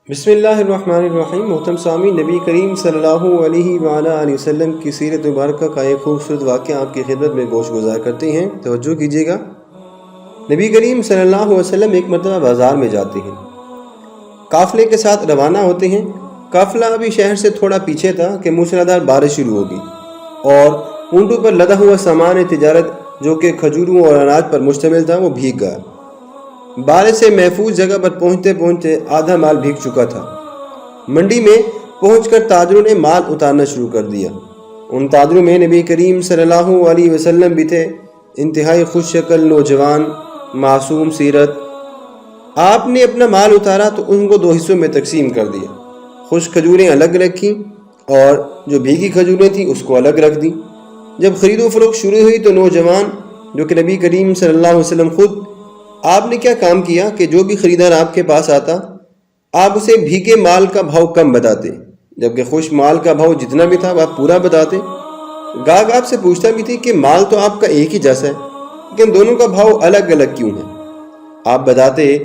بسم اللہ الرحمن الرحیم۔ محترم سامعین، نبی کریم صلی اللہ علیہ وآلہ وسلم کی سیرت مبارکہ کا ایک خوبصورت واقعہ آپ کی خدمت میں گوش گزار کرتے ہیں، توجہ کیجیے گا۔ نبی کریم صلی اللہ علیہ وسلم ایک مرتبہ بازار میں جاتے ہیں، قافلے کے ساتھ روانہ ہوتے ہیں۔ قافلہ ابھی شہر سے تھوڑا پیچھے تھا کہ موسلادھار بارش شروع ہوگی اور اونٹوں پر لدا ہوا سامان تجارت جو کہ کھجوروں اور اناج پر مشتمل تھا وہ بھیگ گیا۔ بارش سے محفوظ جگہ پر پہنچتے پہنچتے آدھا مال بھیگ چکا تھا۔ منڈی میں پہنچ کر تاجروں نے مال اتارنا شروع کر دیا۔ ان تاجروں میں نبی کریم صلی اللہ علیہ وسلم بھی تھے، انتہائی خوش شکل نوجوان، معصوم سیرت۔ آپ نے اپنا مال اتارا تو ان کو دو حصوں میں تقسیم کر دیا۔ خشک کھجوریں الگ رکھیں اور جو بھیگی کھجوریں تھیں اس کو الگ رکھ دیں۔ جب خرید و فروخت شروع ہوئی تو نوجوان جو کہ نبی کریم صلی اللہ علیہ وسلم خود، آپ نے کیا کام کیا کہ جو بھی خریدار آپ کے پاس آتا آپ اسے بھیگے مال کا بھاؤ کم بتاتے، جبکہ خشک مال کا بھاؤ جتنا بھی تھا وہ پورا بتاتے۔ گاہک آپ سے پوچھتا بھی تھی کہ مال تو آپ کا ایک ہی جیسا ہے، لیکن دونوں کا بھاؤ الگ الگ کیوں ہے؟ آپ بتاتے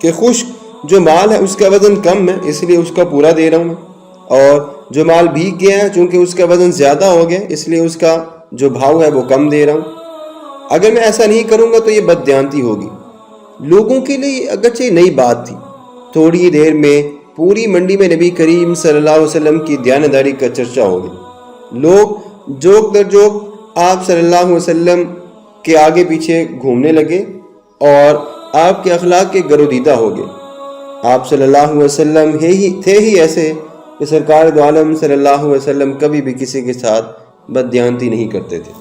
کہ خشک جو مال ہے اس کا وزن کم ہے اس لیے اس کا پورا دے رہا ہوں میں، اور جو مال بھیگ گیا ہے چونکہ اس کا وزن زیادہ ہو گیا اس لیے اس کا جو بھاؤ ہے وہ کم دے رہا ہوں۔ اگر میں ایسا نہیں کروں گا تو یہ بددیانتی ہوگی۔ لوگوں کے لیے اگرچہ نئی بات تھی، تھوڑی دیر میں پوری منڈی میں نبی کریم صلی اللہ علیہ وسلم کی دیانتداری کا چرچا ہو گیا۔ لوگ جوک در جوک آپ صلی اللہ علیہ وسلم کے آگے پیچھے گھومنے لگے اور آپ کے اخلاق کے گرویدہ ہو گئے۔ آپ صلی اللہ علیہ وسلم تھے ہی ایسے کہ سرکار دو عالم صلی اللہ علیہ وسلم کبھی بھی کسی کے ساتھ بددیانتی نہیں کرتے تھے۔